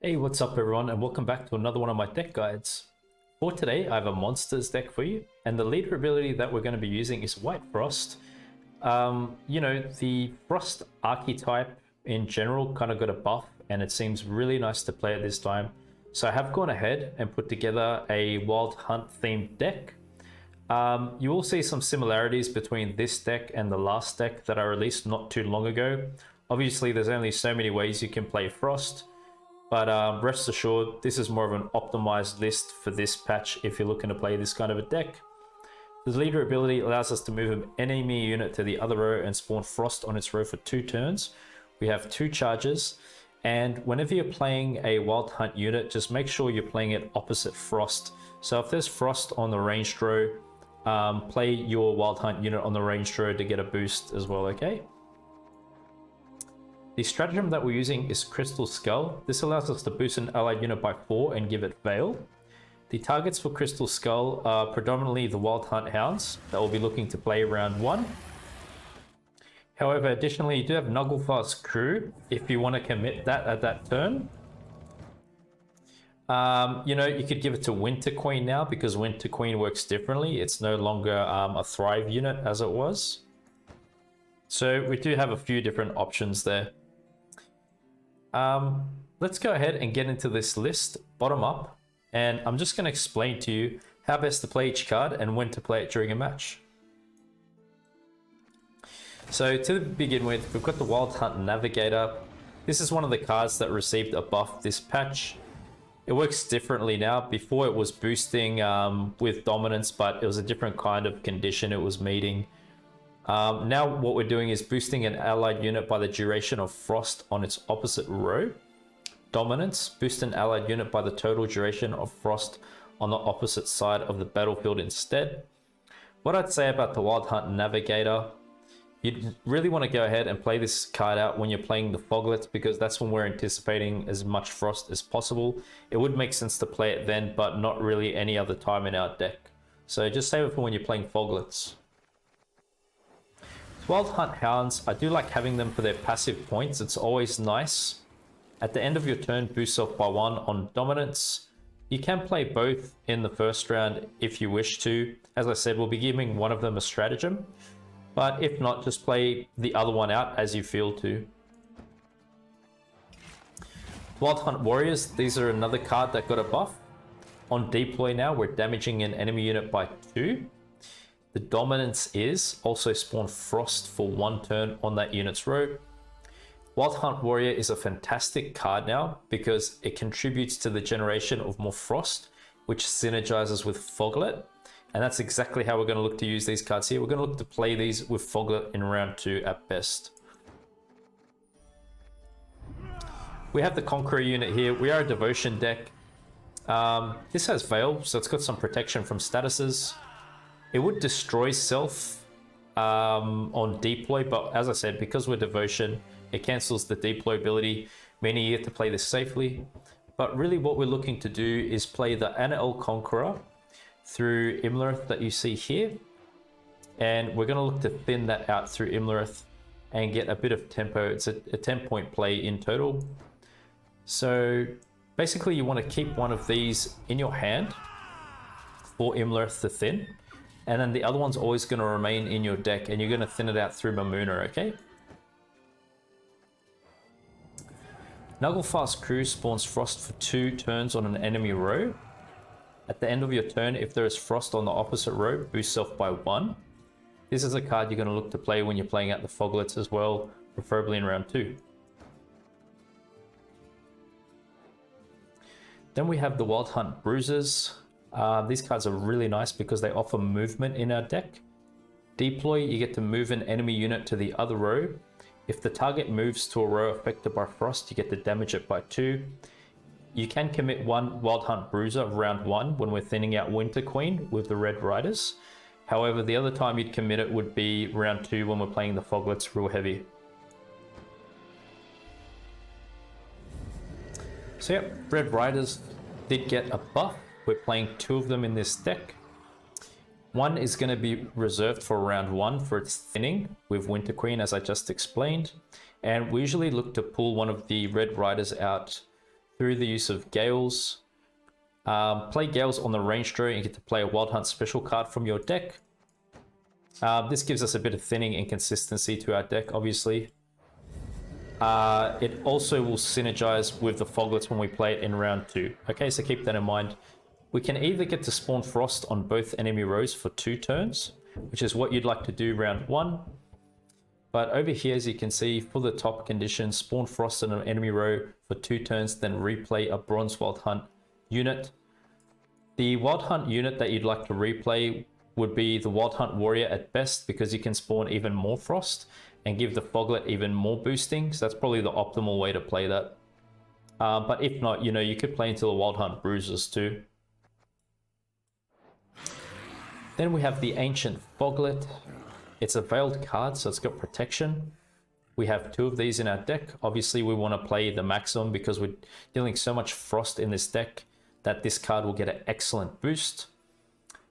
Hey, what's up everyone, and welcome back to another one of my deck guides. For today, I have a monsters deck for you, and the leader ability that we're going to be using is White Frost. The Frost archetype in general kind of got a buff, and it seems really nice to play at this time. So I have gone ahead and put together a Wild Hunt themed deck. You will see some similarities between this deck and the last deck that I released not too long ago. Obviously, there's only so many ways you can play Frost. But rest assured, this is more of an optimized list for this patch if you're looking to play this kind of a deck. The leader ability allows us to move an enemy unit to the other row and spawn Frost on its row for 2 turns. We have 2 charges, and whenever you're playing a Wild Hunt unit, just make sure you're playing it opposite Frost. So if there's Frost on the ranged row, play your Wild Hunt unit on the ranged row to get a boost as well, okay? The stratagem that we're using is Crystal Skull. This allows us to boost an allied unit by 4 and give it Veil. The targets for Crystal Skull are predominantly the Wild Hunt Hounds that will be looking to play round 1. However, additionally, you do have Nugglefar's Crew if you want to commit that at that turn. You could give it to Winter Queen now because Winter Queen works differently. It's no longer a Thrive unit as it was. So we do have a few different options there. Let's go ahead and get into this list bottom up, and I'm just going to explain to you how best to play each card and when to play it during a match. So to begin with, we've got the Wild Hunt Navigator. This is one of the cards that received a buff this patch. It works differently now. Before it was boosting with dominance, but it was a different kind of condition it was meeting. Now what we're doing is boosting an allied unit by the duration of Frost on its opposite row. Dominance, boost an allied unit by the total duration of Frost on the opposite side of the battlefield instead. What I'd say about the Wild Hunt Navigator, you'd really want to go ahead and play this card out when you're playing the Foglets, because that's when we're anticipating as much Frost as possible. It would make sense to play it then, but not really any other time in our deck. So just save it for when you're playing Foglets. Wild Hunt Hounds, I do like having them for their passive points. It's always nice. At the end of your turn, boost self by 1 on dominance. You can play both in the first round if you wish to. As I said, we'll be giving one of them a stratagem. But if not, just play the other one out as you feel to. Wild Hunt Warriors, these are another card that got a buff. On deploy now, we're damaging an enemy unit by 2. The dominance is also spawn Frost for 1 turn on that unit's row. Wild Hunt Warrior is a fantastic card now because it contributes to the generation of more Frost, which synergizes with Foglet. And that's exactly how we're going to look to use these cards here. We're going to look to play these with Foglet in round 2 at best. We have the Conqueror unit here. We are a Devotion deck. This has Veil, so it's got some protection from statuses. It would destroy self on deploy, but as I said, because we're Devotion, it cancels the deploy ability, meaning you have to play this safely. But really what we're looking to do is play the Anael Conqueror through Imlerith that you see here. And we're going to look to thin that out through Imlerith and get a bit of tempo. It's a 10-point play in total. So basically you want to keep one of these in your hand for Imlerith to thin. And then the other one's always going to remain in your deck, and you're going to thin it out through Mammuna, okay? Nugglefar's Crew spawns Frost for 2 turns on an enemy row. At the end of your turn, if there is Frost on the opposite row, boost self by 1. This is a card you're going to look to play when you're playing out the Foglets as well, preferably in round 2. Then we have the Wild Hunt Bruisers. These cards are really nice because they offer movement in our deck. Deploy, you get to move an enemy unit to the other row. If the target moves to a row affected by Frost, you get to damage it by 2. You can commit 1 Wild Hunt Bruiser round 1 when we're thinning out Winter Queen with the Red Riders. However, the other time you'd commit it would be round 2 when we're playing the Foglets real heavy. So yep, Red Riders did get a buff. We're playing 2 of them in this deck. One is going to be reserved for round 1 for its thinning with Winter Queen, as I just explained. And we usually look to pull one of the Red Riders out through the use of Gales. Play Gales on the range draw and you get to play a Wild Hunt special card from your deck. This gives us a bit of thinning and consistency to our deck, obviously. It also will synergize with the Foglets when we play it in round 2. Okay, so keep that in mind. We can either get to spawn Frost on both enemy rows for 2 turns, which is what you'd like to do round 1. But over here, as you can see, for the top condition, spawn Frost on an enemy row for 2 turns, then replay a Bronze Wild Hunt unit. The Wild Hunt unit that you'd like to replay would be the Wild Hunt Warrior at best, because you can spawn even more Frost and give the Foglet even more boosting. So that's probably the optimal way to play that. But if not, you could play into the Wild Hunt Bruisers too. Then we have the Ancient Foglet. It's a veiled card, so it's got protection. We have 2 of these in our deck. Obviously, we want to play the maximum because we're dealing so much Frost in this deck that this card will get an excellent boost.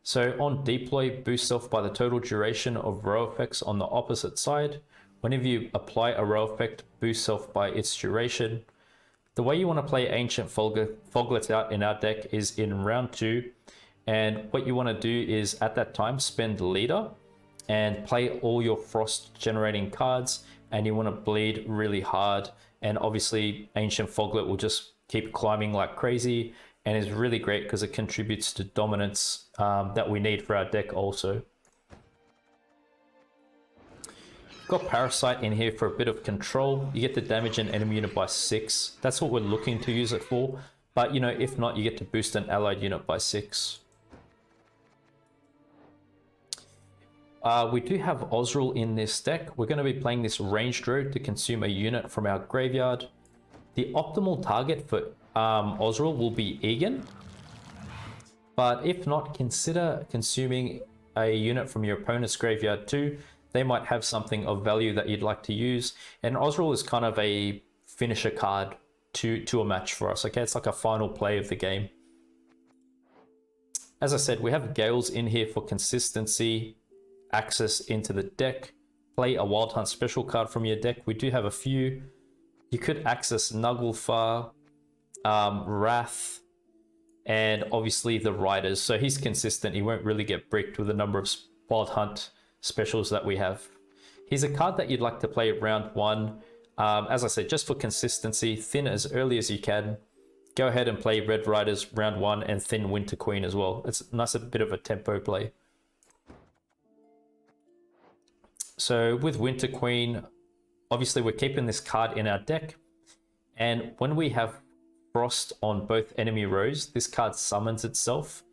So on deploy, boost self by the total duration of row effects on the opposite side. Whenever you apply a row effect, boost self by its duration. The way you want to play Ancient Foglets out in our deck is in round 2. And what you want to do is at that time spend leader and play all your Frost generating cards, and you want to bleed really hard. And obviously Ancient Foglet will just keep climbing like crazy and is really great because it contributes to dominance that we need for our deck also. Got Parasite in here for a bit of control. You get to damage an enemy unit by 6. That's what we're looking to use it for. But if not, you get to boost an allied unit by 6. We do have Ozzrel in this deck. We're going to be playing this ranged road to consume a unit from our graveyard. The optimal target for Ozzrel will be Egan. But if not, consider consuming a unit from your opponent's graveyard too. They might have something of value that you'd like to use. And Ozzrel is kind of a finisher card to a match for us. Okay, it's like a final play of the game. As I said, we have Gales in here for consistency, access into the deck. Play a Wild Hunt special card from your deck. We do have a few. You could access Naglfar, Wrath, and obviously the Riders. So he's consistent. He won't really get bricked with the number of Wild Hunt specials that we have. He's a card that you'd like to play round 1. As I said, just for consistency, thin as early as you can. Go ahead and play Red Riders round 1 and thin Winter Queen as well. It's a nice bit of a tempo play. So with Winter Queen, obviously we're keeping this card in our deck. And when we have Frost on both enemy rows, this card summons itself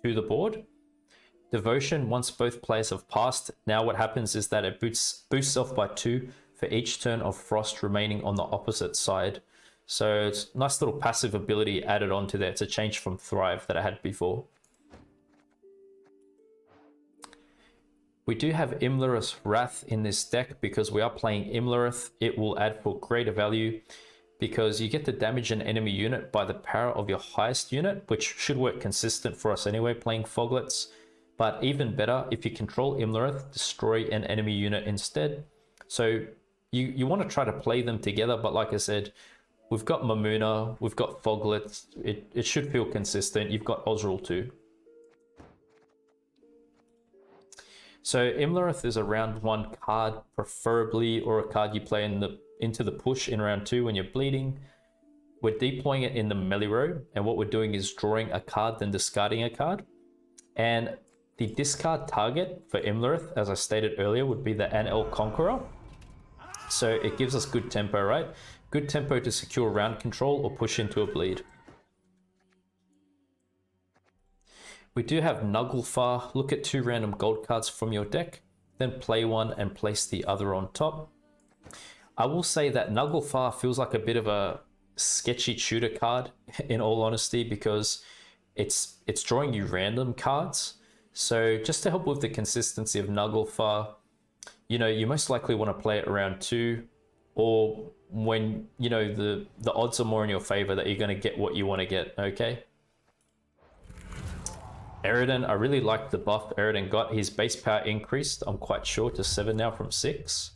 to the board. Devotion, once both players have passed, now what happens is that it boosts self by 2 for each turn of Frost remaining on the opposite side. So it's a nice little passive ability added onto there. It's a change from Thrive that I had before. We do have Imlerith's Wrath in this deck because we are playing Imlerith. It will add for greater value because you get to damage an enemy unit by the power of your highest unit, which should work consistent for us anyway, playing Foglets. But even better, if you control Imlerith, destroy an enemy unit instead. So you want to try to play them together, but like I said, we've got Mammuna, we've got Foglets. It should feel consistent. You've got Ozzrel too. So Imlerith is a round 1 card, preferably, or a card you play into the push in round 2 when you're bleeding. We're deploying it in the melee row, and what we're doing is drawing a card, then discarding a card. And the discard target for Imlerith, as I stated earlier, would be the NL Conqueror. So it gives us good tempo, right? Good tempo to secure round control or push into a bleed. We do have Naglfar. Look at 2 random gold cards from your deck, then play one and place the other on top. I will say that Naglfar feels like a bit of a sketchy tutor card, in all honesty, because it's drawing you random cards. So just to help with the consistency of Naglfar, you most likely want to play it around 2, or when the odds are more in your favor that you're going to get what you want to get. Okay. Eridan, I really like the buff Eridan got. His base power increased, I'm quite sure, to 7 now from 6.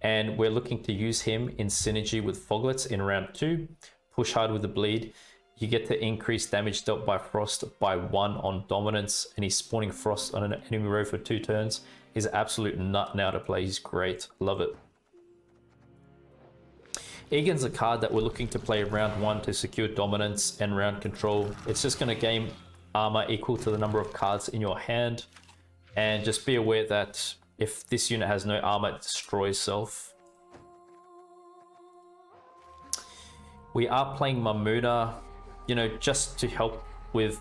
And we're looking to use him in synergy with Foglets in round 2. push hard with the bleed, you get to increase damage dealt by Frost by 1 on dominance, and he's spawning Frost on an enemy row for 2 turns. He's an absolute nut now to play. He's great. Love it. Egan's a card that we're looking to play round 1 to secure dominance and round control. It's just going to gain armor equal to the number of cards in your hand. And just be aware that if this unit has no armor, it destroys self. We are playing Mammuna, you know, just to help with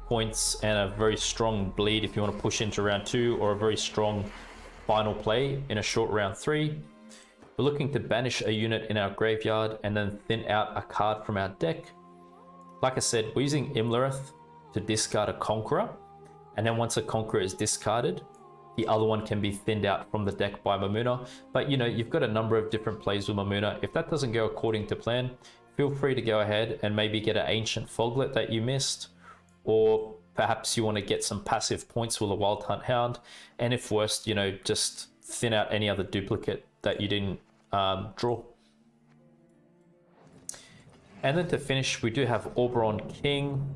points and a very strong bleed if you want to push into round 2, or a very strong final play in a short round 3. We're looking to banish a unit in our graveyard and then thin out a card from our deck. Like I said, we're using Imlerith to discard a Conqueror, and then once a Conqueror is discarded, the other one can be thinned out from the deck by Mammuna. But you know, you've got a number of different plays with Mammuna. If that doesn't go according to plan, feel free to go ahead and maybe get an ancient Foglet that you missed, or perhaps you want to get some passive points with a Wild Hunt Hound, and if worst, you know, just thin out any other duplicate that you didn't draw. And then to finish, we do have Auberon King.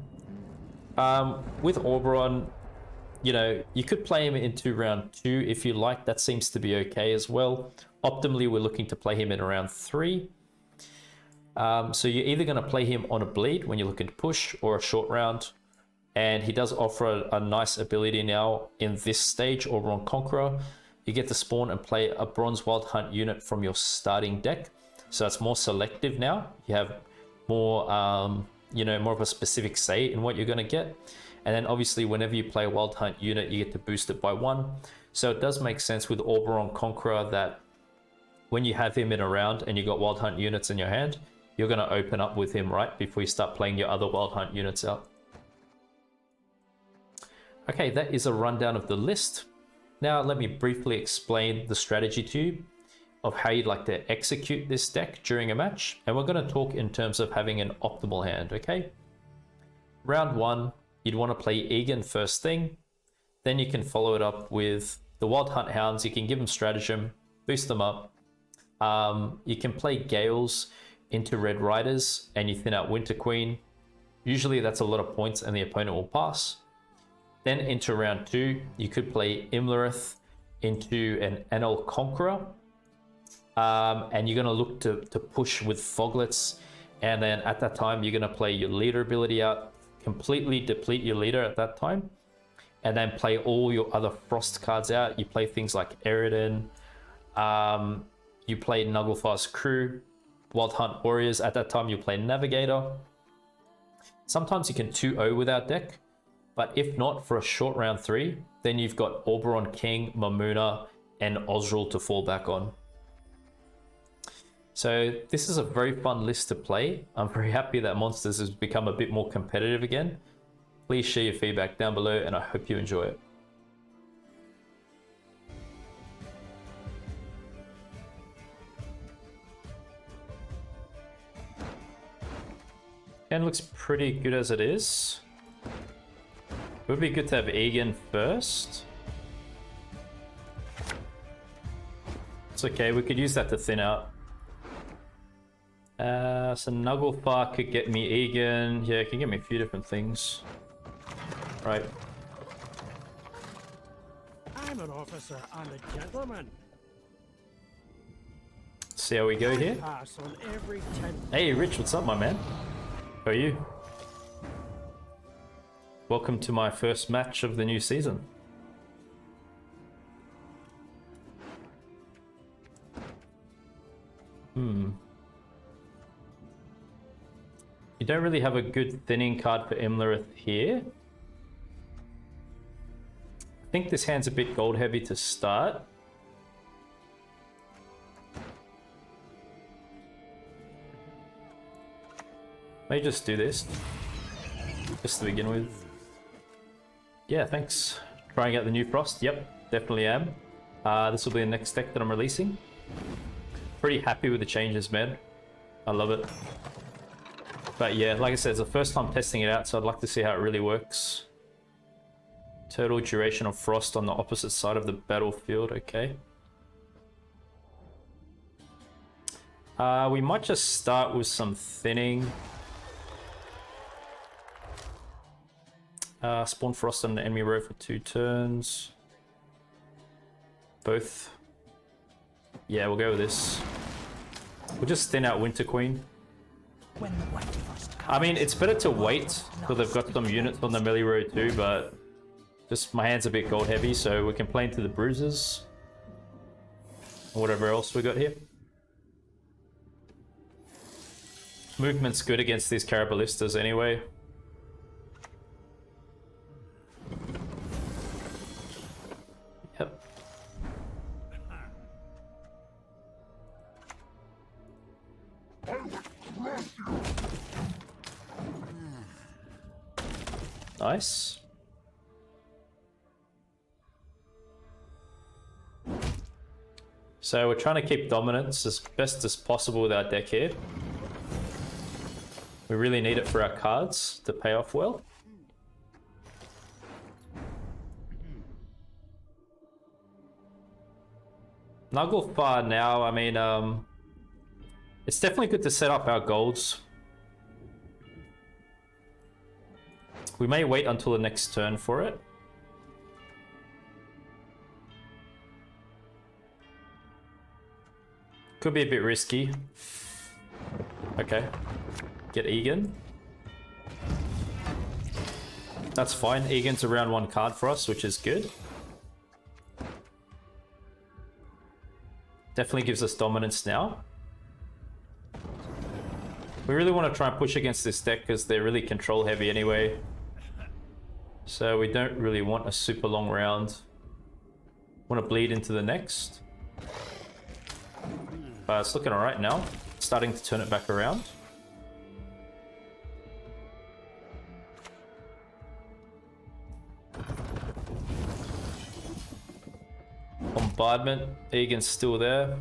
With Auberon, you know, you could play him into round 2 if you like. That seems to be okay as well. Optimally, we're looking to play him in round 3. So you're either going to play him on a bleed when you're looking to push, or a short round. And he does offer a nice ability now in this stage, Auberon Conqueror. You get to spawn and play a Bronze Wild Hunt unit from your starting deck. So it's more selective now. You have more, you know, more of a specific say in what you're going to get. And then obviously whenever you play a Wild Hunt unit, you get to boost it by 1. So it does make sense with Auberon Conqueror that when you have him in a round and you got Wild Hunt units in your hand, you're going to open up with him right before you start playing your other Wild Hunt units out. Okay, that is a rundown of the list. Now let me briefly explain the strategy to you of how you'd like to execute this deck during a match. And we're going to talk in terms of having an optimal hand, okay? Round 1, you'd want to play Egan first thing. Then you can follow it up with the Wild Hunt Hounds. You can give them stratagem, boost them up. You can play Gales into Red Riders and you thin out Winter Queen. Usually that's a lot of points and the opponent will pass. Then into round 2, you could play Imlerith into an Anel Conqueror. And you're going to look to push with Foglets. And then at that time, you're going to play your leader ability out, completely deplete your leader at that time. And then play all your other Frost cards out. You play things like Eridan. You play Nugglefast Crew, Wild Hunt Warriors. At that time, you play Navigator. Sometimes you can 2-0 with our deck. But if not, for a short round 3, then you've got Auberon King, Mammuna, and Ozzrel to fall back on. So this is a very fun list to play. I'm very happy that Monsters has become a bit more competitive again. Please share your feedback down below and I hope you enjoy it. And looks pretty good as it is. It would be good to have Egan first. It's okay, we could use that to thin out. So Nugglefar could get me Egan. Yeah, it can get me a few different things. Right. I'm an officer and a gentleman. See how we go here. Pass on every 10. Hey Rich, what's up my man? How are you? Welcome to my first match of the new season. You don't really have a good thinning card for Imlerith here. I think this hand's a bit gold heavy to start. May just do this, just to begin with. Yeah, thanks. Trying out the new Frost. Yep, definitely am. This will be the next deck that I'm releasing. Pretty happy with the changes, man. I love it. But yeah, like I said, it's the first time testing it out, so I'd like to see how it really works. Total duration of Frost on the opposite side of the battlefield, okay. We might just start with some thinning. Spawn Frost on the enemy row for 2 turns. Both. Yeah, we'll go with this. We'll just thin out Winter Queen. I mean, it's better to wait till they've got some units on the melee row too, but just my hand's a bit gold heavy, so we can play into the bruises. Or whatever else we got here. Movement's good against these Caraballistas anyway. Yep. Nice. So we're trying to keep dominance as best as possible with our deck here. We really need it for our cards to pay off well. Naglfar now, I mean, it's definitely good to set up our golds. We may wait until the next turn for it. Could be a bit risky. Okay. Get Egan. That's fine. Egan's a round 1 card for us, which is good. Definitely gives us dominance now. We really want to try and push against this deck because they're really control heavy anyway. So we don't really want a super long round. Want to bleed into the next. It's looking alright now. Starting to turn it back around. Bombardment. Egan's still there.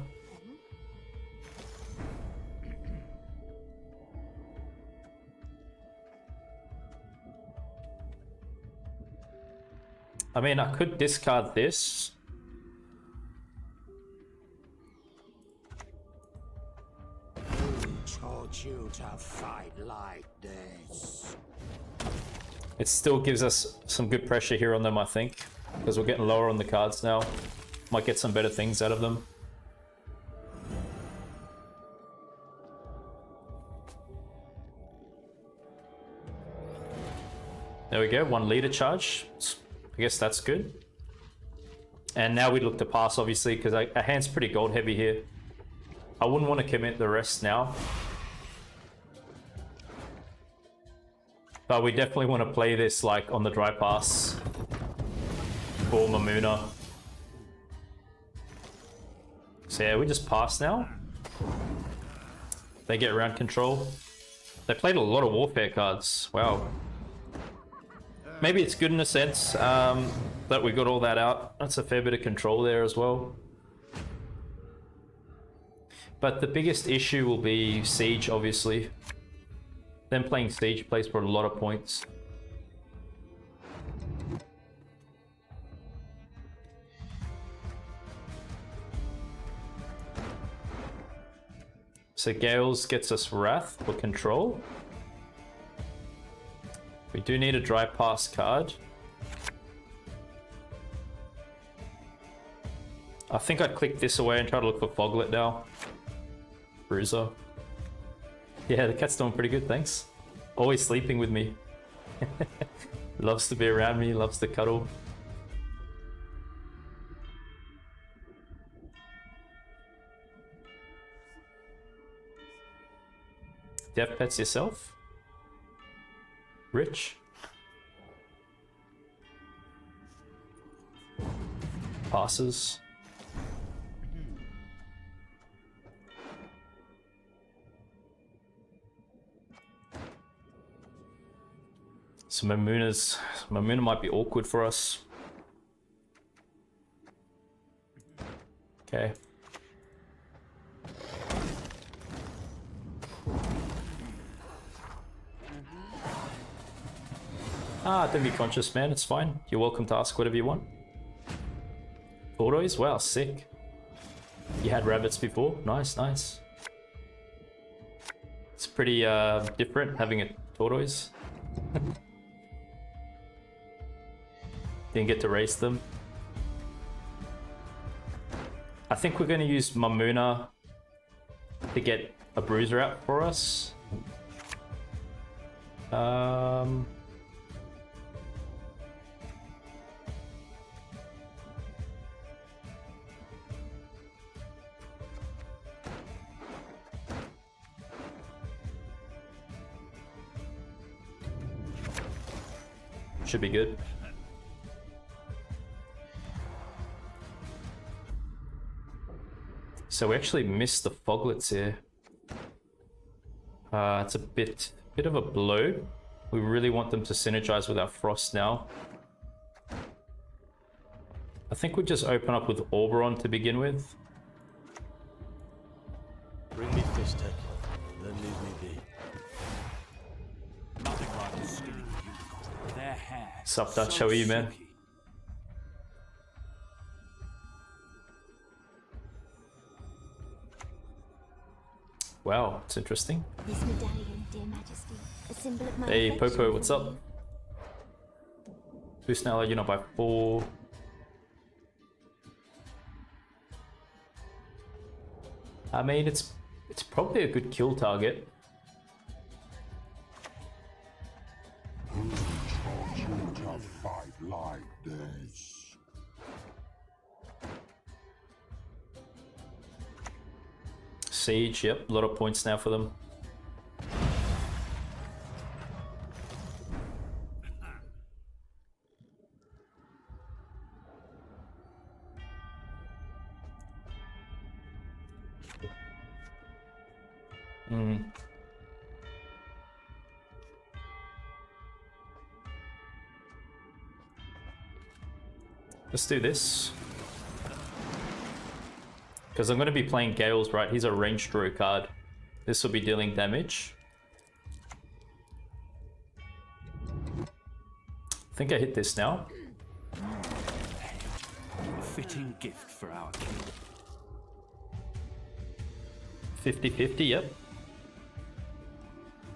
I mean, I could discard this. You to fight like this. It still gives us some good pressure here on them, I think, because we're getting lower on the cards now. Might get some better things out of them. There we go, 1 leader charge. I guess that's good. And now we look to pass, obviously, because our hand's pretty gold heavy here. I wouldn't want to commit the rest now. But we definitely want to play this like on the dry pass for Mammuna. So yeah, we just pass now. They get round control. They played a lot of warfare cards. Wow. Maybe it's good in a sense that we got all that out. That's a fair bit of control there as well. But the biggest issue will be Siege, obviously. Them playing Siege plays for a lot of points. So Gales gets us Wrath for control. We do need a dry pass card. I think I'd click this away and try to look for Foglet now. Bruiser. Yeah, the cat's doing pretty good, thanks. Always sleeping with me. Loves to be around me, loves to cuddle. Death pets yourself? Rich? Passes. So Mammuna might be awkward for us. Okay. Don't be conscious, man. It's fine. You're welcome to ask whatever you want. Tortoise? Wow, sick. You had rabbits before? Nice, nice. pretty different having a tortoise. Didn't get to race them. I think we're going to use Mammuna to get a bruiser out for us. Should be good. So we actually missed the Foglets here. It's a bit of a blow. We really want them to synergize with our Frost now. I think we just open up with Auberon to begin with. Bring me Fish-Tech, then leave me be. Nothing like a skinny unicorn. Their hair. Sup, Dutch? How are you, man? silky. Wow, it's interesting. This medallion, dear Majesty, a symbol of my Hey, affection Popo, for what's you. up? Boost now, you know, by 4. I mean, it's probably a good kill target. To fight like this. Siege, yep, a lot of points now for them. Let's do this. Because I'm going to be playing Gales, right? He's a ranged draw card. This will be dealing damage. I think I hit this now. A fitting gift for our king. 50-50, yep.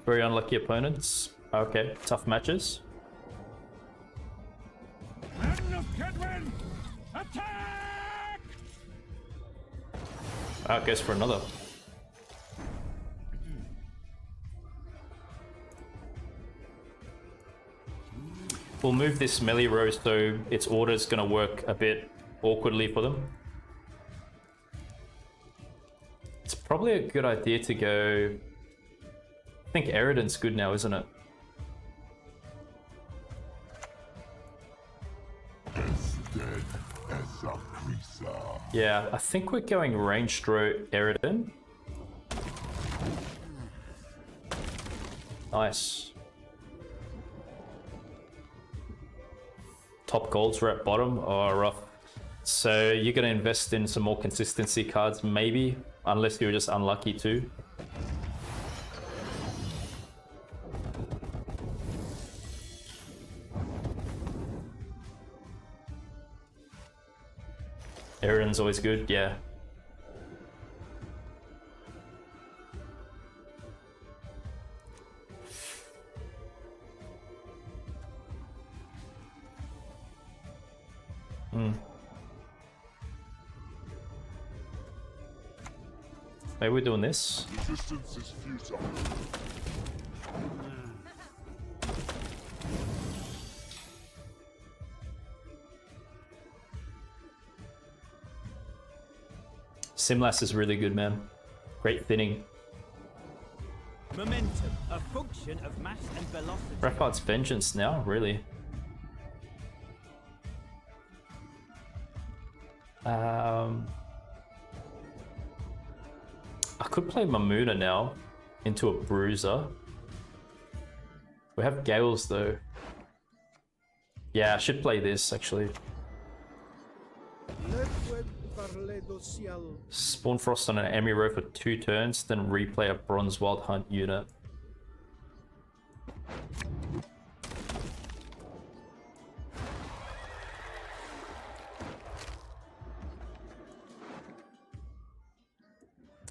Very unlucky opponents. Okay, tough matches. Men of Kedwin, attack! It goes for another. We'll move this melee row so its order is going to work a bit awkwardly for them. It's probably a good idea to go... I think Eridan's good now, isn't it? Yeah, I think we're going ranged draw Eridan. Nice. Top golds were at bottom. Oh, rough. So you're going to invest in some more consistency cards, maybe, unless you're just unlucky too. Eridan's always good, yeah. Maybe we're doing this. Resistance is futile. Simlas is really good, man. Great thinning. Momentum, a function of mass and velocity. Raphard's Vengeance now, really. I could play Mammuna now into a Bruiser. We have Gales though. Yeah, I should play this actually. Spawn Frost on an Emmy row for 2 turns, then replay a Bronze Wild Hunt unit.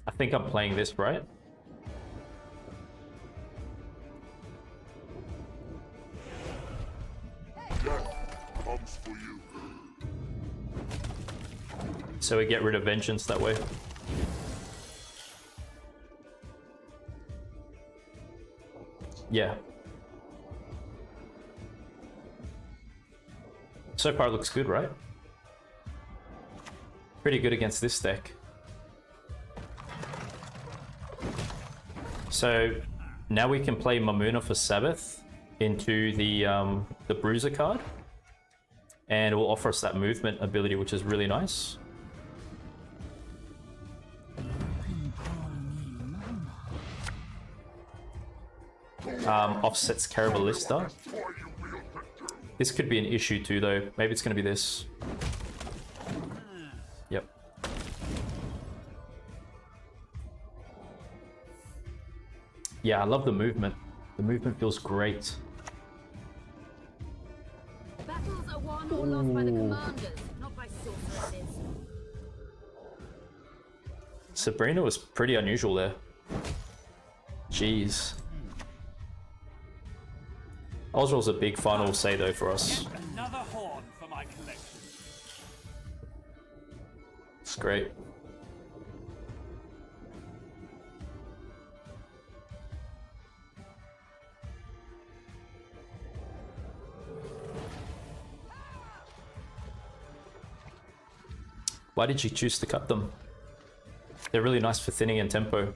I think I'm playing this, right? So we get rid of Vengeance that way. Yeah. So far it looks good, right? Pretty good against this deck. So now we can play Mammuna for Sabbath into the Bruiser card. And it will offer us that movement ability, which is really nice. Offsets Carabalista. This could be an issue too, though. Maybe it's going to be this. Yep. Yeah, I love the movement. The movement feels great. Battles are won or lost by the commanders, not by sorceresses. Sabrina was pretty unusual there. Jeez. Ozzrel's a big final say though for us. Another horn for my collection. It's great. Why did you choose to cut them? They're really nice for thinning and tempo.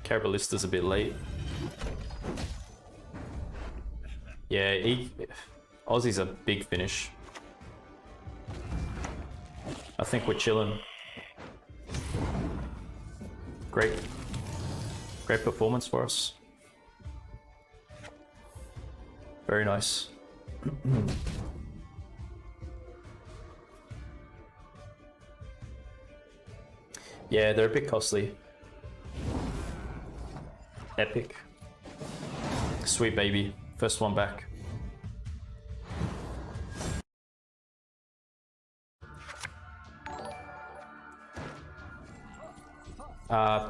Carabalista's a bit late. Yeah, Aussie's a big finish. I think we're chilling. Great performance for us. Very nice. Yeah, they're a bit costly. Epic. Sweet baby. First one back.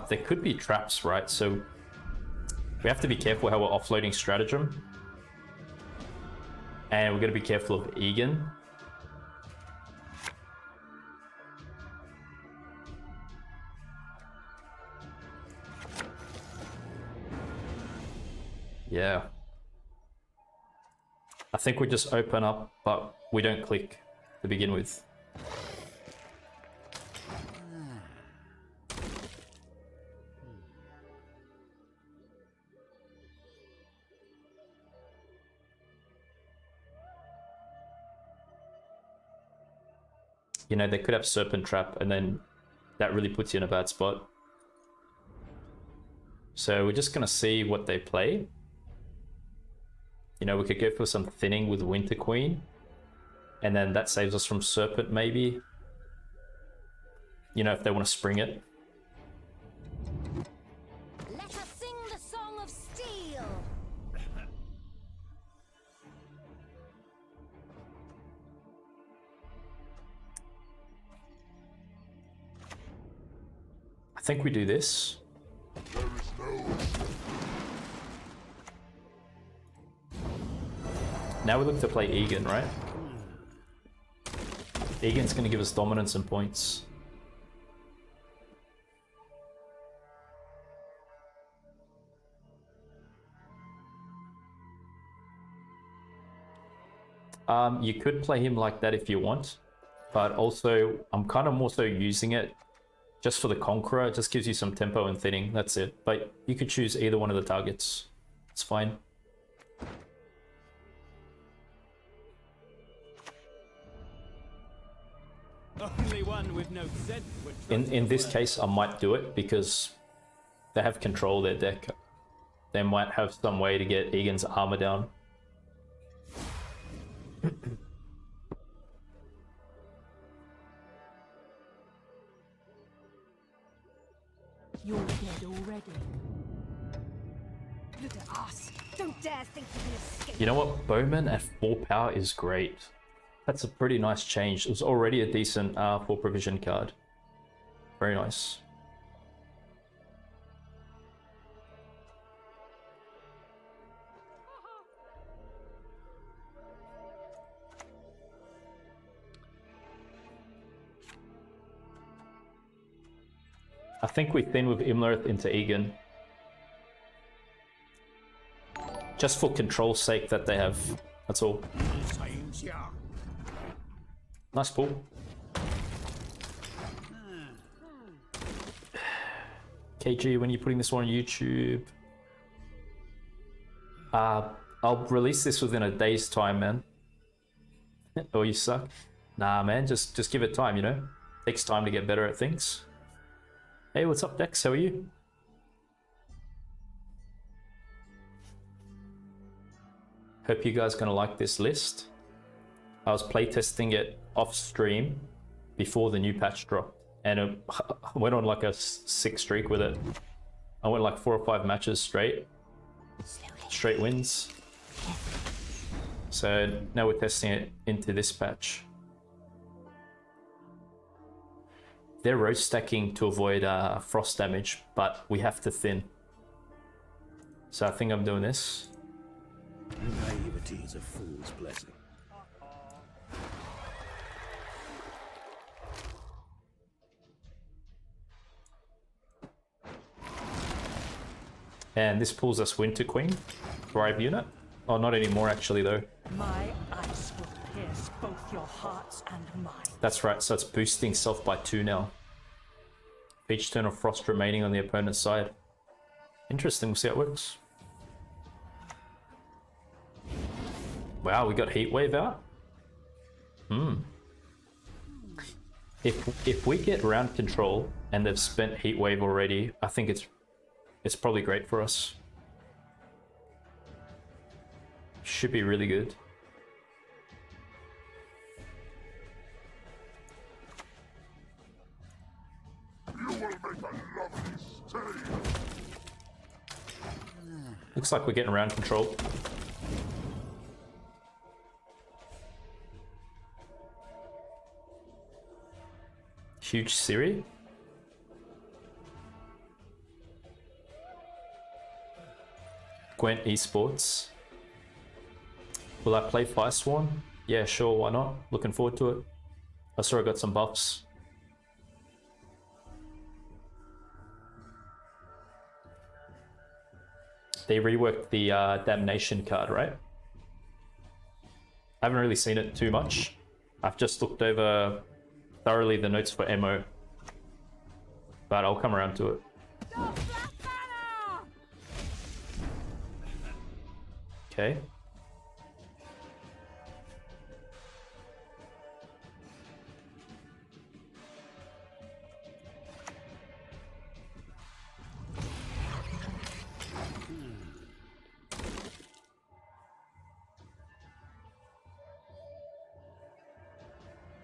There could be traps, right? So we have to be careful how we're offloading stratagem. And we're going to be careful of Egan. Yeah. I think we just open up, but we don't click to begin with. You know, they could have Serpent Trap, and then that really puts you in a bad spot. So we're just going to see what they play. You know, we could go for some thinning with Winter Queen, and then that saves us from Serpent, maybe. You know, if they want to spring it. Let us sing the song of steel. I think we do this. Now we look to play Egan, right? Egan's going to give us dominance and points. You could play him like that if you want, but also I'm kind of more so using it just for the Conqueror. It just gives you some tempo and thinning, that's it. But you could choose either one of the targets. It's fine. Only one with no scent would In this case, I might do it because they have control of their deck. They might have some way to get Egan's armor down. You're dead already. Look at us. Don't dare think you can escape. You know what? Bowman at 4 power is great. That's a pretty nice change. It was already a decent 4 provision card. Very nice. I think we thin with Imlerith into Egan. Just for control's sake that they have. That's all. Nice pull. KG, when are you putting this one on YouTube? I'll release this within a day's time, man. Oh, you suck. Nah, man, just give it time, you know? Takes time to get better at things. Hey, what's up, Dex? How are you? Hope you guys gonna like this list. I was playtesting it off stream before the new patch dropped, and I went on like a 6 streak with it. I went like 4 or 5 matches straight wins. So now we're testing it into this patch. They're roast stacking to avoid frost damage, but we have to thin. So I think I'm doing this. Naivety is a fool's blessing. And this pulls us Winter Queen, Thrive unit. Oh, not anymore actually though. My ice will pierce both your hearts and mine. That's right, so it's boosting self by 2 now. Each turn of frost remaining on the opponent's side. Interesting, we'll see how it works. Wow, we got Heat Wave out? If we get round control and they've spent Heat Wave already, I think it's probably great for us. Should be really good. Looks like we're getting round control. Huge Siri. Gwent Esports. Will I play Firesworn? Yeah, sure, why not? Looking forward to it. I saw I got some buffs. They reworked the Damnation card, right? I haven't really seen it too much. I've just looked over thoroughly the notes for MO. But I'll come around to it. Okay.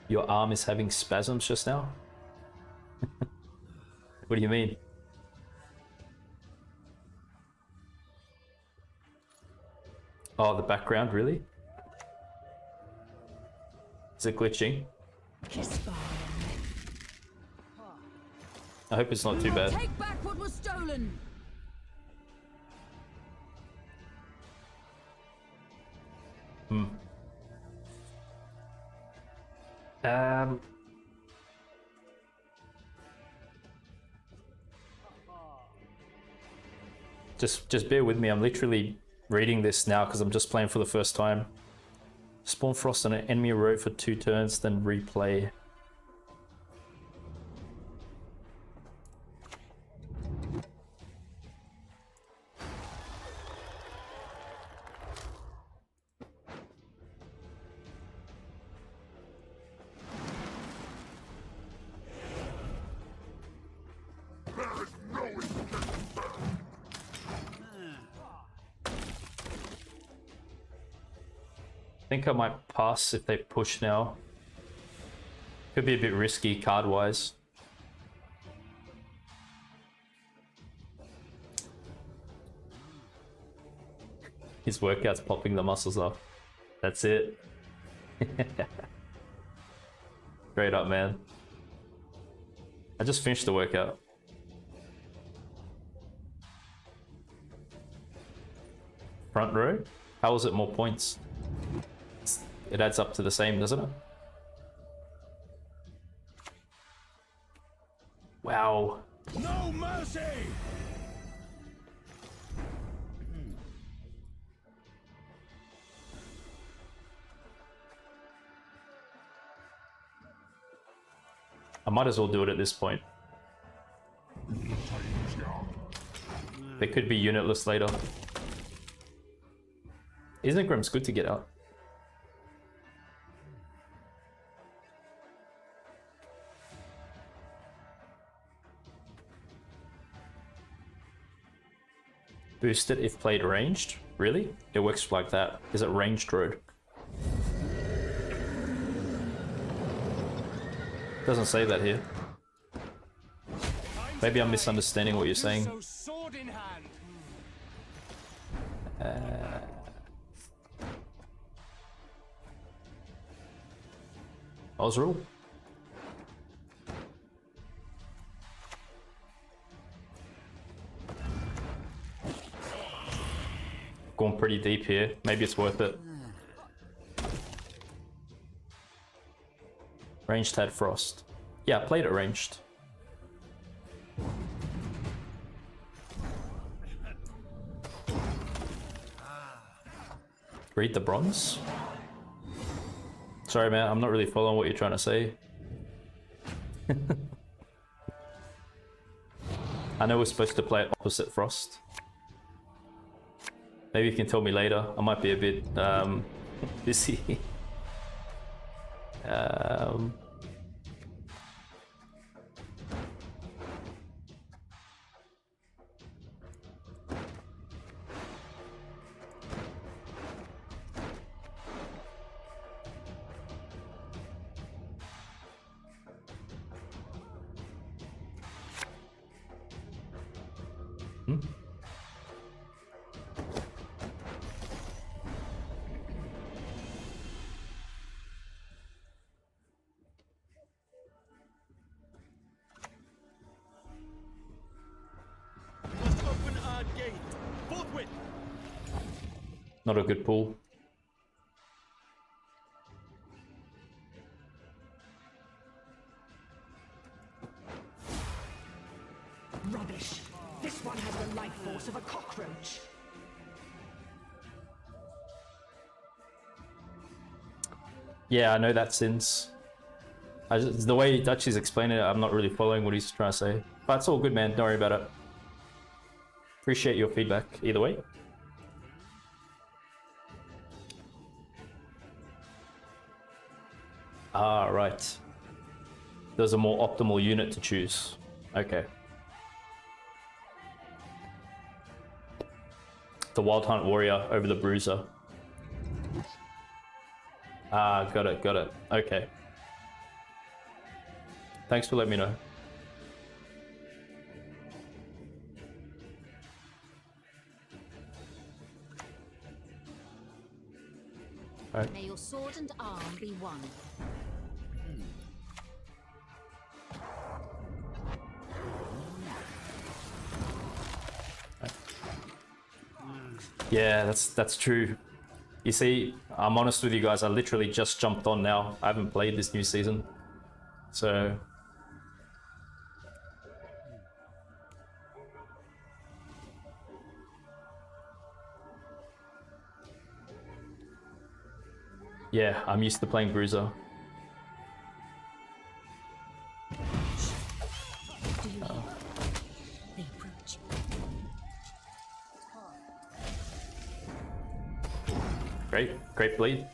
Your arm is having spasms just now? What do you mean? Oh, the background, really? Is it glitching? I hope it's not too bad. Take back what was stolen. Just bear with me. I'm literally reading this now because I'm just playing for the first time. Spawn Frost on an enemy row for 2 turns, then replay. I think I might pass if they push now. Could be a bit risky card-wise. His workout's popping the muscles off. That's it. Straight up, man. I just finished the workout. Front row? How is it more points? It adds up to the same, doesn't it? Wow. No mercy! I might as well do it at this point. They could be unitless later. Isengrim's good to get out. Boost it if played ranged? Really? It works like that. Is it ranged road? Doesn't say that here. Maybe I'm misunderstanding what you're saying. Sword in hand. Ozzrel? Going pretty deep here. Maybe it's worth it. Ranged had frost. Yeah, I played it ranged. Read the bronze? Sorry, man, I'm not really following what you're trying to say. I know we're supposed to play opposite frost. Maybe you can tell me later. I might be a bit busy. Must open our gate. Forthwith. Not a good pull. Rubbish. This one has the life force of a cockroach. Yeah, I know that since. The way Dutchy's explaining it, I'm not really following what he's trying to say. But it's all good, man. Don't worry about it. Appreciate your feedback either way. Ah, right. There's a more optimal unit to choose. Okay. The Wild Hunt Warrior over the Bruiser. Ah, got it, got it. Okay. Thanks for letting me know. Right. May your sword and arm be one. Yeah, that's true. You see, I'm honest with you guys, I literally just jumped on now. I haven't played this new season. So... yeah, I'm used to playing Bruiser. Do you hear? They approach. Great, great bleed.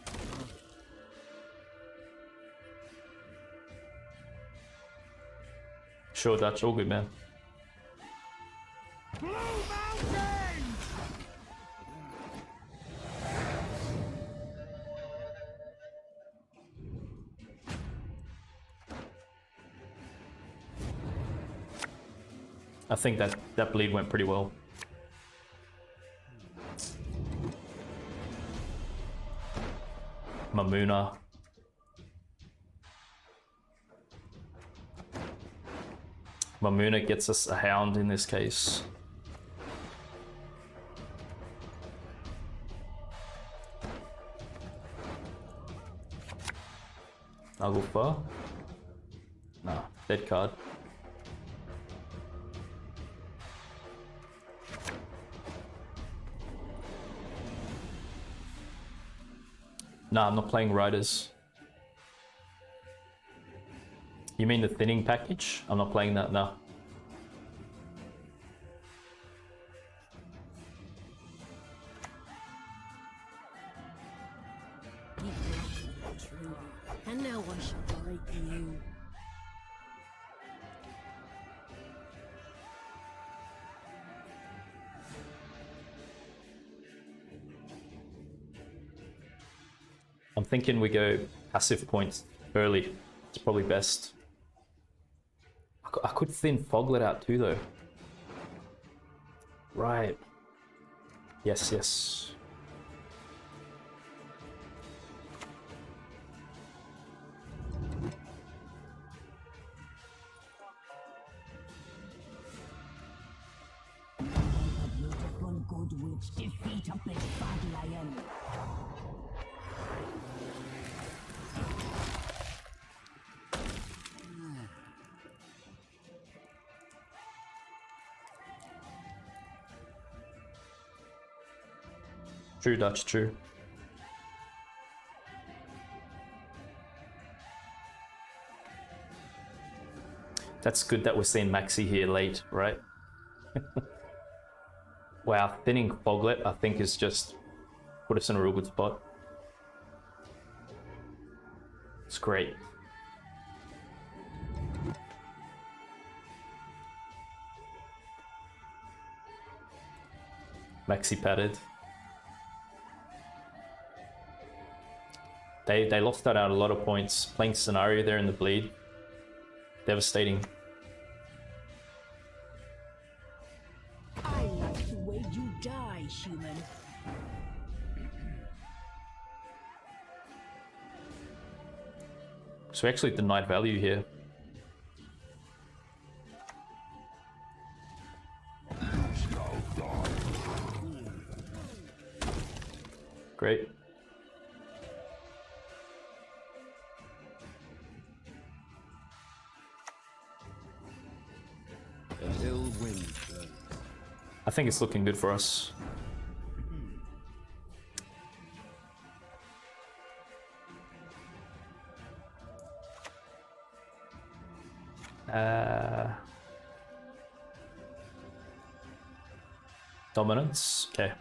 Sure, Dutch, all good, man. Blue Mountain! I think that bleed went pretty well. Mammuna. Mammuna gets us a hound in this case. I'll go far. Nah, dead card. Nah, I'm not playing riders. You mean the thinning package? I'm not playing that, nah. And now I shall break you. I'm thinking we go passive points early. It's probably best. I could thin Foglet out too, though. Right. Yes, yes. Beautiful good witch defeat a big bad lion. True, Dutch, true. That's good that we're seeing Maxi here late, right? Wow, thinning Foglet, I think, is just put us in a real good spot. It's great. Maxi padded. They lost that out a lot of points. Playing scenario there in the bleed. Devastating. I like the way you die, human. So we actually denied value here. Great. The ill wind blows. I think it's looking good for us. Dominance. Okay.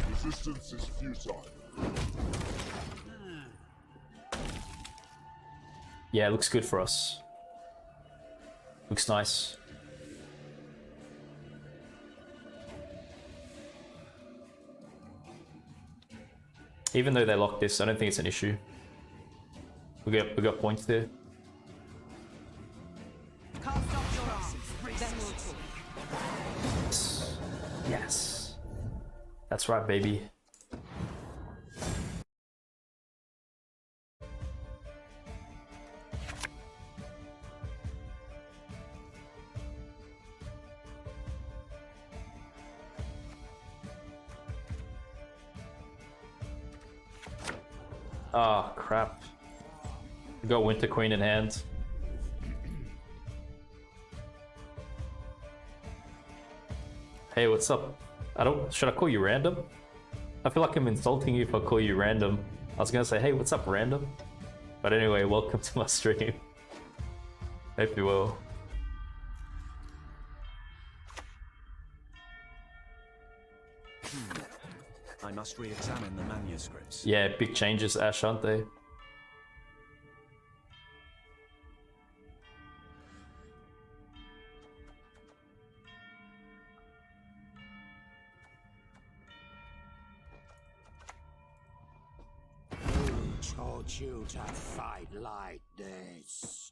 Resistance is futile. Yeah, it looks good for us. Looks nice. Even though they locked this, I don't think it's an issue. We got points there. Cast off your arms, then we'll talk. Yes. That's right, baby. Oh, crap. We got Winter Queen in hand. Hey, what's up? Should I call you random? I feel like I'm insulting you if I call you random. I was gonna say, hey, what's up, random? But anyway, welcome to my stream. Hope you're well. I must re-examine the manuscripts. Yeah, big changes, Ash, aren't they? Who taught you to fight like this?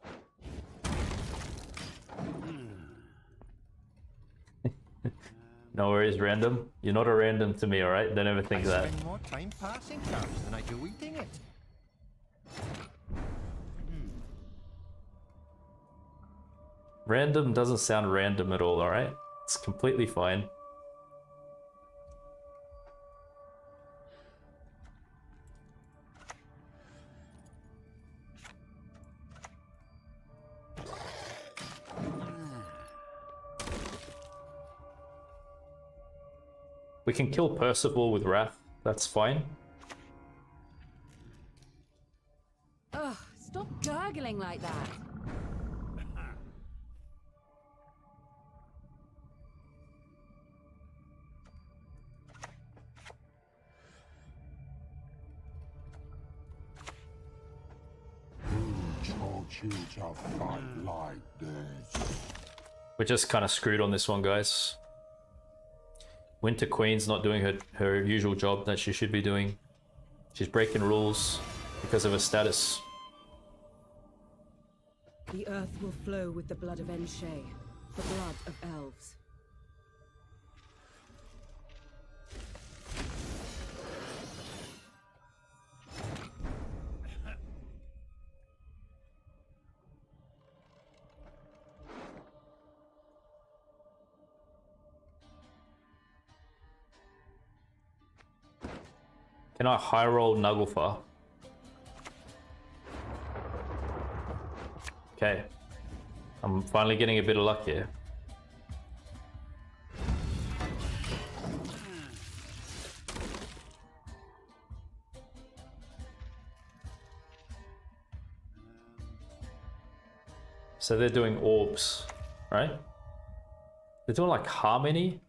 No worries, random. You're not a random to me, alright? Don't ever think that. I spend more time passing cards than I do eating it. Random doesn't sound random at all, alright? It's completely fine. We can kill Percival with Wrath, that's fine. that. Told you to fight like this. We're just kind of screwed on this one, guys. Winter Queen's not doing her usual job that she should be doing. She's breaking rules because of her status. The earth will flow with the blood of Enshay, the blood of elves. Can I high roll Nugglefar? Okay. I'm finally getting a bit of luck here. So they're doing orbs, right? They're doing like Harmony?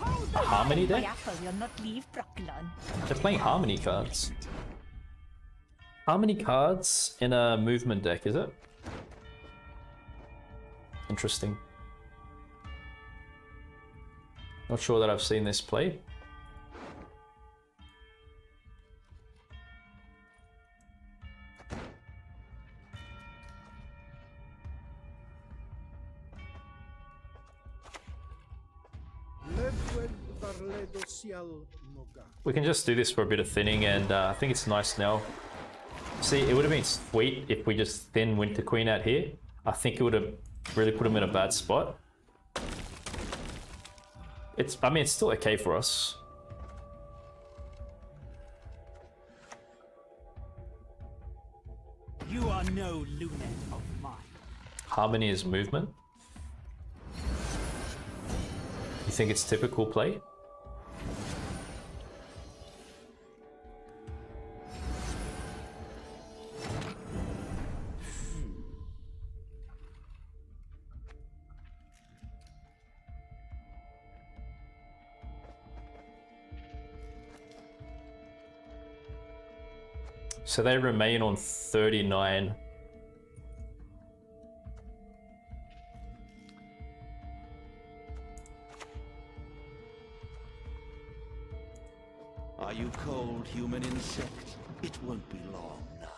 A Harmony deck? They're playing Harmony cards. Harmony cards in a movement deck, is it? Interesting. Not sure that I've seen this play. We can just do this for a bit of thinning, and I think it's nice now. See, it would have been sweet if we just thin Winter Queen out here. I think it would have really put him in a bad spot. I mean, it's still okay for us. You are no lunet of mine. Harmony is movement. You think it's typical play? So they remain on 39. Are you cold, human insect? It won't be long now.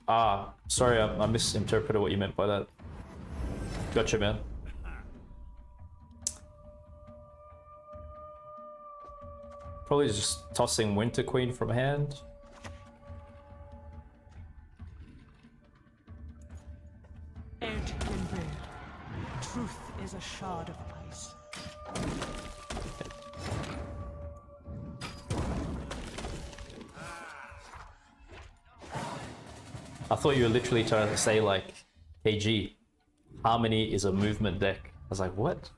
Ah, sorry, I misinterpreted what you meant by that. Gotcha, man. Probably just tossing Winter Queen from hand. Truth is a shard of ice. I thought you were literally trying to say like, KG, Harmony is a movement deck. I was like, what?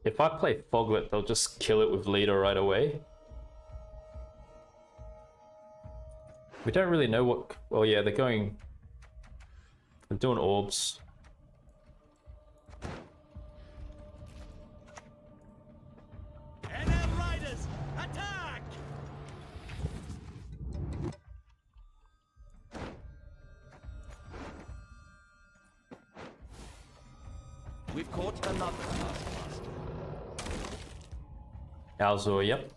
If I play Foglet, they'll just kill it with leader right away. We don't really know what... Well, yeah, they're doing orbs. NL Riders, attack! We've caught another taskmaster. Ozzrel, yep.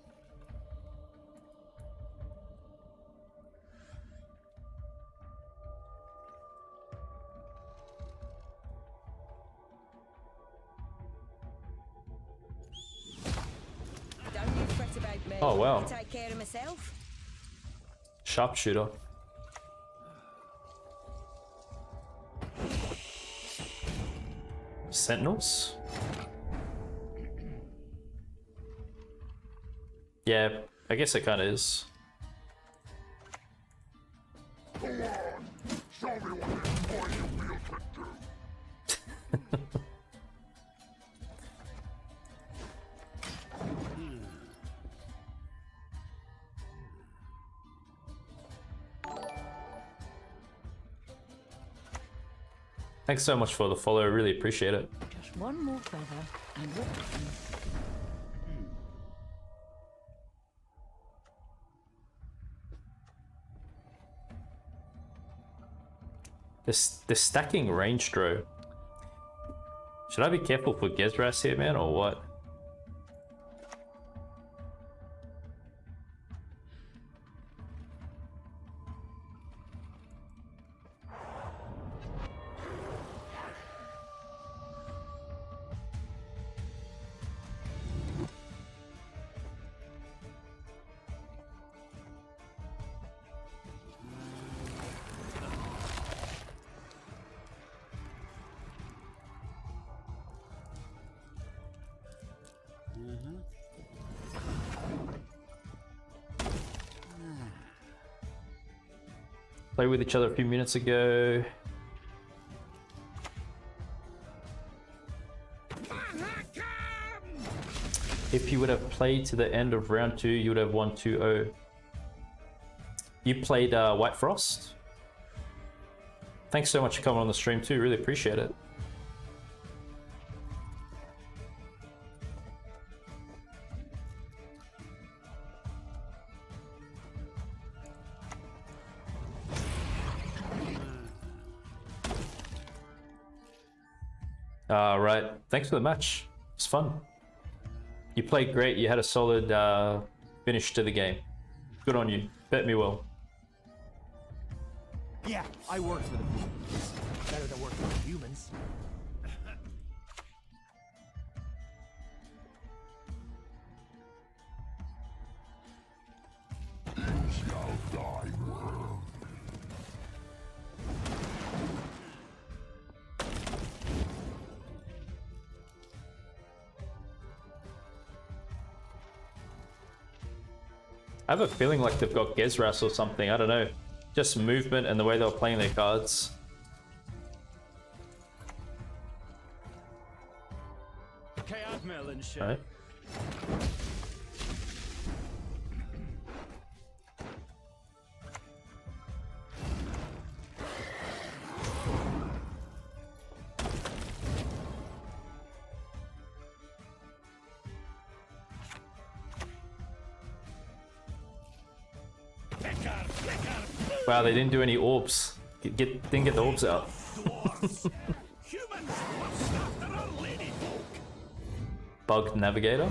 Oh, wow. Take care of myself. Sharpshooter. Sentinels? Yeah, I guess it kind of is. Go on! Show me what this boy you wield can do! Thanks so much for the follow, really appreciate it. Just one more feather and we're done. They're stacking range draw. Should I be careful for Gezras here, man, or what? Played with each other a few minutes ago. If you would have played to the end of round 2, you would have won 2-0. You played White Frost? Thanks so much for coming on the stream too, really appreciate it. Right, thanks for the match. It's fun. You played great. You had a solid finish to the game. Good on you. Bet me well. Yeah, I work for the humans. Better than working for humans. I have a feeling like they've got Gezras or something. I don't know. Just movement and the way they were playing their cards. Scoia'tael and shit. Right. Wow, they didn't do any orbs. Didn't get the orbs out. Bugged navigator.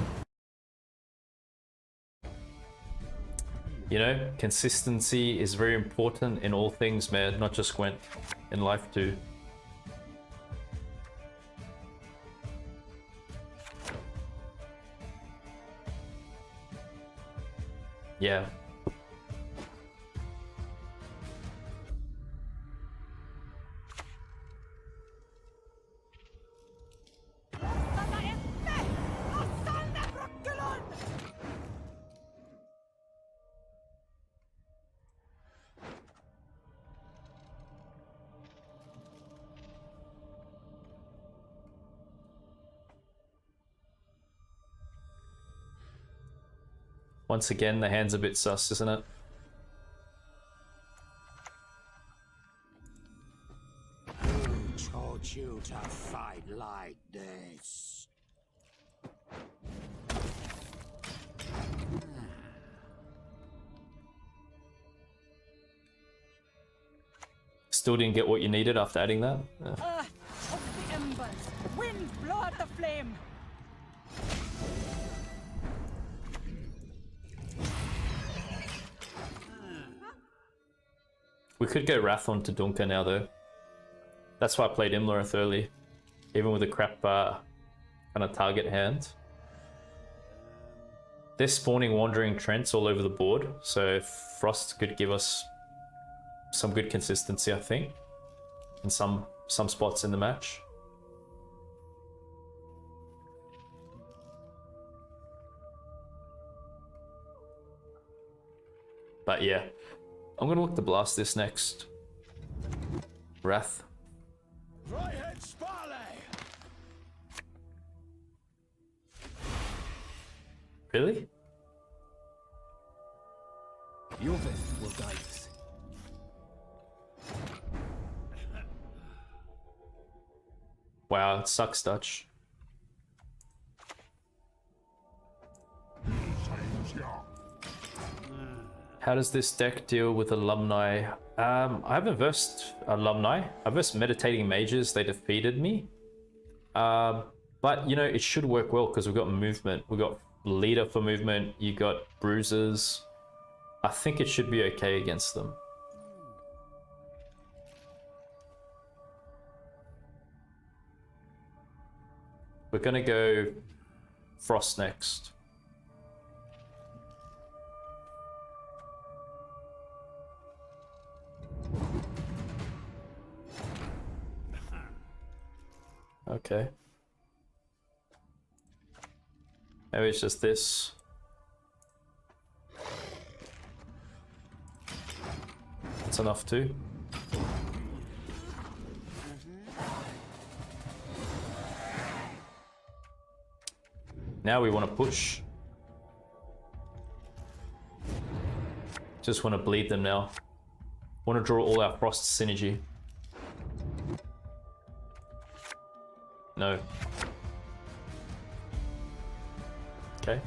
You know, consistency is very important in all things, man. Not just Gwent, in life too. Yeah. Once again, the hand's a bit sus, isn't it? Who taught you to fight like this? Still didn't get what you needed after adding that? Of the embers, wind blow out the flame. We could go Wrathon to Dunka now though. That's why I played Imlerith early. Even with a crap kind of target hand. They're spawning Wandering Trents all over the board, so Frost could give us some good consistency, I think, in some spots in the match. But yeah, I'm gonna look to blast this next. Wrath. Right-head Sparley! Really? Your vet will guide us. Wow, it sucks, Dutch. How does this deck deal with alumni? I haven't versed alumni. I versed meditating mages. They defeated me. But you know, it should work well because we've got movement. We've got leader for movement. You got bruisers. I think it should be okay against them. We're gonna go Frost next. Okay. Maybe it's just this. That's enough too. Now we want to push. Just want to bleed them now. Want to draw all our Frost synergy. No. Okay.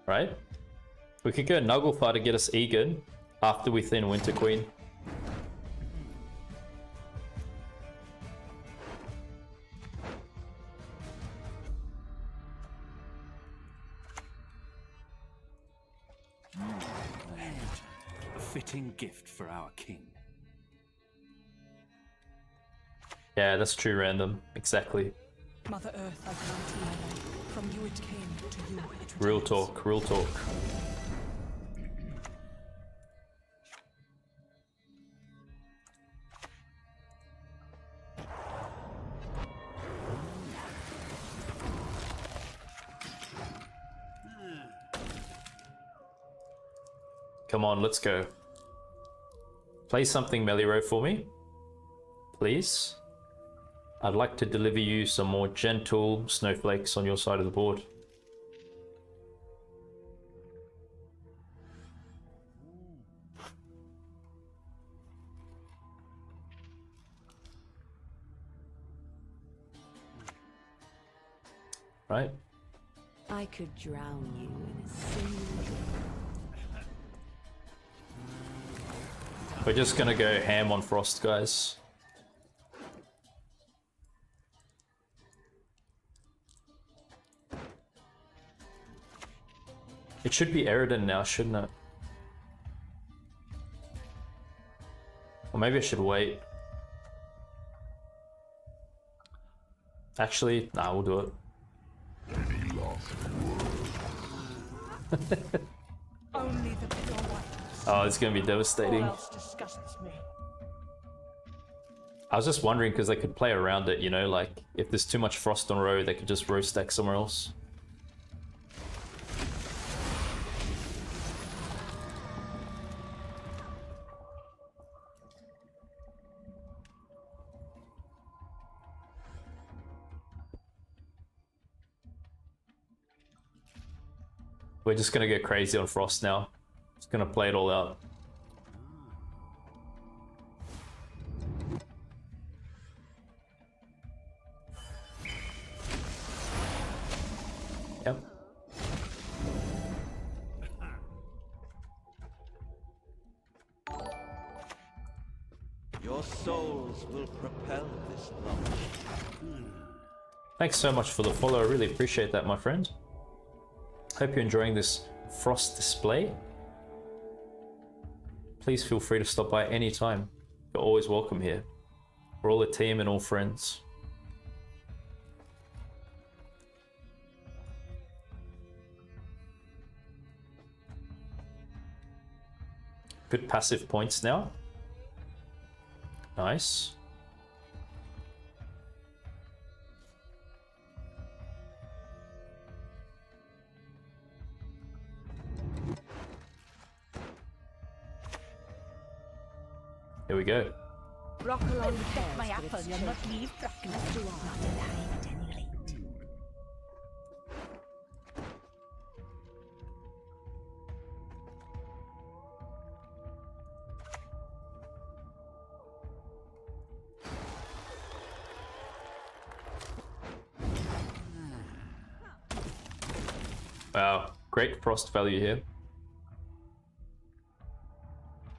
Right. We could go Nugglefire to get us Egan after we thin Winter Queen. A fitting gift for our king. Yeah, that's true random. Exactly. Mother Earth, I grant my life. From you it came, to you it returns. Real talk, real talk. Come on, let's go. Play something Meliro for me, please. I'd like to deliver you some more gentle snowflakes on your side of the board. Right? I could drown you in a single drop. We're just gonna go ham on Frost, guys. It should be Eridan now, shouldn't it? Or maybe I should wait. Actually, nah, we'll do it. Only the pure white. Oh, it's gonna be devastating. All else disgusts me. I was just wondering because they could play around it, you know, like if there's too much Frost on row, they could just row stack somewhere else. We're just gonna go crazy on Frost now. Just gonna play it all out. Yep. Your souls will propel this launch. Thanks so much for the follow. I really appreciate that, my friend. Hope you're enjoying this Frost display. Please feel free to stop by any time. You're always welcome here. We're all a team and all friends. Good passive points now. Nice. Here we go. Rock along the Take my tails, but apple, it's you'll tricky. not leave Brackness to not alive at any rate. Wow, great frost value here.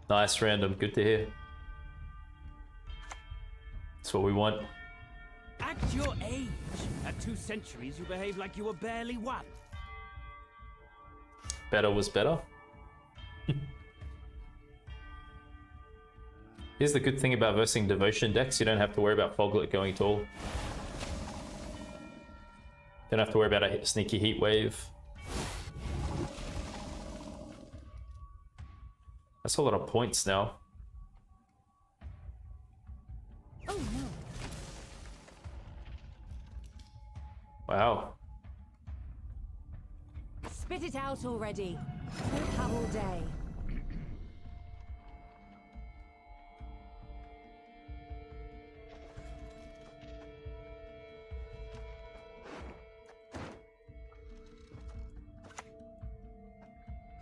Nice random, good to hear. That's what we want. At your age, at 2 centuries, you behave like you were barely 1. Better was better. Here's the good thing about versing devotion decks, you don't have to worry about Foglet going tall. Don't have to worry about a sneaky heat wave. That's a lot of points now. Oh no. Wow. Spit it out already. Don't have all day.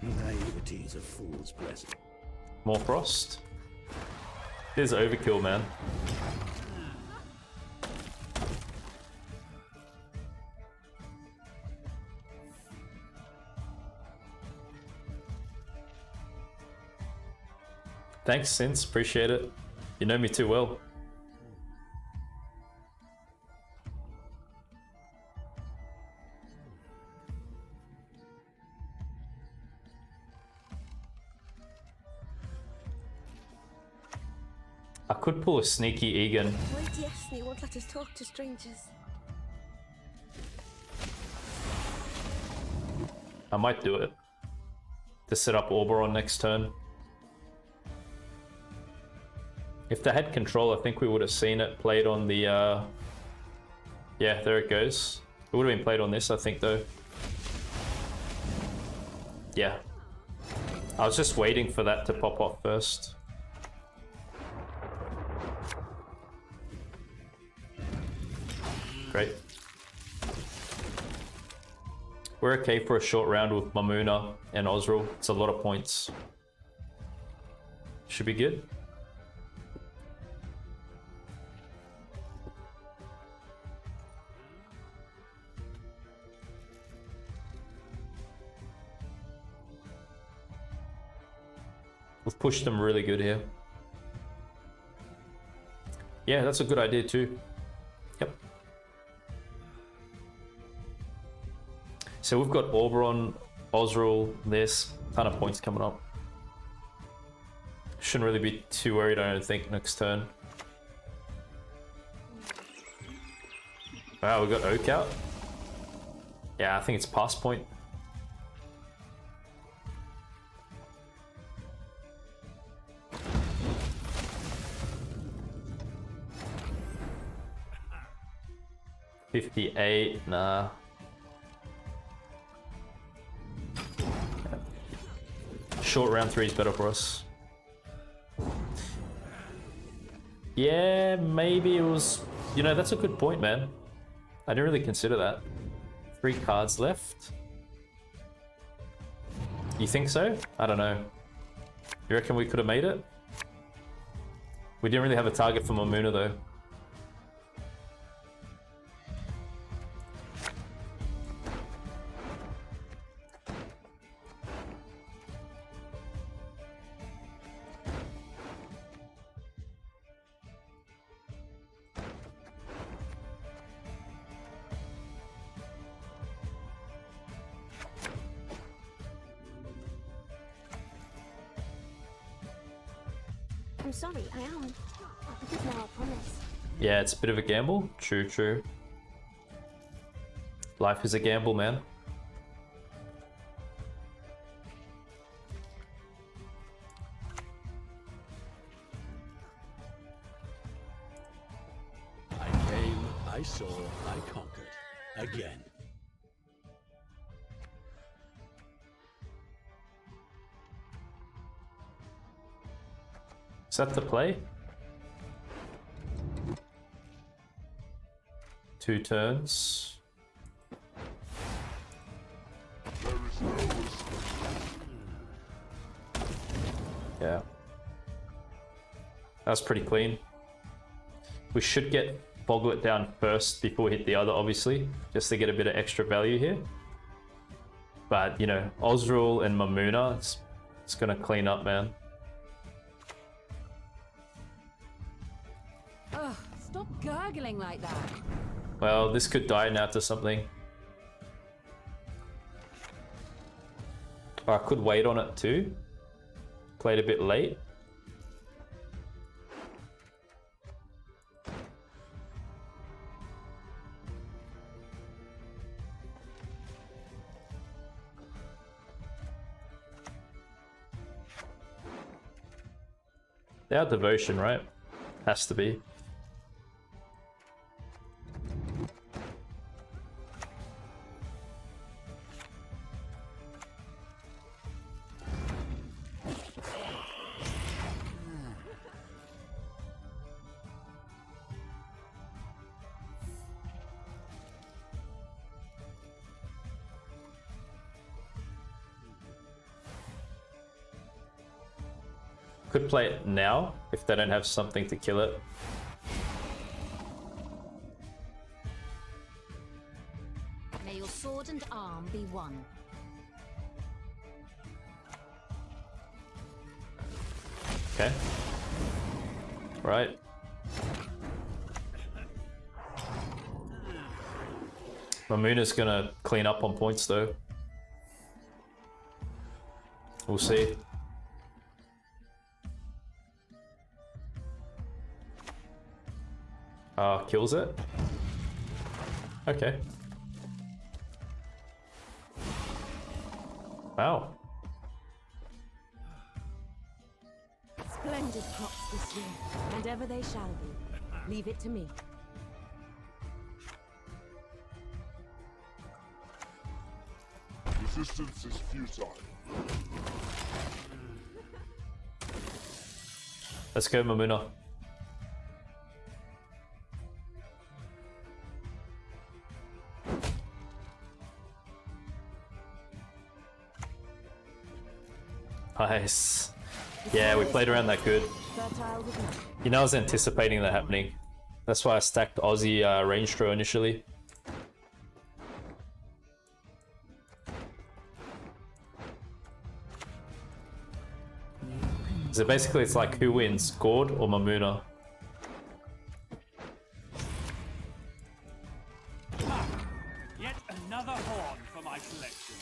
Naivety is a fool's blessing. More frost. There's overkill, man. Thanks, Since. Appreciate it. You know me too well. I could pull a sneaky Egan. Why Destiny won't let us talk to strangers? I might do it. To set up Auberon next turn. If they had control, I think we would have seen it played on the... Yeah, there it goes. It would have been played on this, I think, though. Yeah. I was just waiting for that to pop off first. Great. We're okay for a short round with Mammuna and Ozzrel. It's a lot of points. Should be good. We've pushed them really good here. Yeah, that's a good idea too. Yep. So we've got Auberon, Ozzrel, there's a ton of points coming up. Shouldn't really be too worried, I don't think, next turn. Wow, we got Oak out. Yeah, I think it's pass point. $58, nah. Short round 3 is better for us. Yeah, maybe it was... You know, that's a good point, man. I didn't really consider that. 3 cards left. You think so? I don't know. You reckon we could have made it? We didn't really have a target for Mammuna, though. I'm sorry, I am. I'll be good now, I promise. Yeah, it's a bit of a gamble. True, true. Life is a gamble, man. I saw, I conquered. Again. Is that the play? 2 turns. Yeah. That's pretty clean. We should get Foglet down first before we hit the other, obviously, just to get a bit of extra value here. But, you know, Ozzrel and Mammuna, it's gonna clean up, man. Ugh, stop gurgling like that. Well, this could die now to something. Or I could wait on it too. Played a bit late. They are devotion, right? Has to be. Could play it now if they don't have something to kill it. May your sword and arm be one. Okay. Right. Mammuna's gonna clean up on points though. We'll see. Kills it. Okay. Wow. Splendid crops this year, and ever they shall be. Leave it to me. Resistance is futile. Let's go, Mammuna. Nice. Yeah, we played around that good. You know, I was anticipating that happening. That's why I stacked Aussie range throw initially. So basically it's like who wins, Gord or Mammuna? Yet another horn for my collection.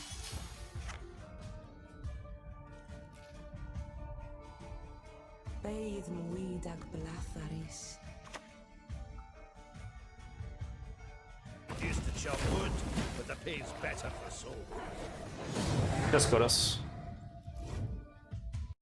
Bathe Muidag Blatharis. Used to chop wood, but the pay's better for soul. Just got us.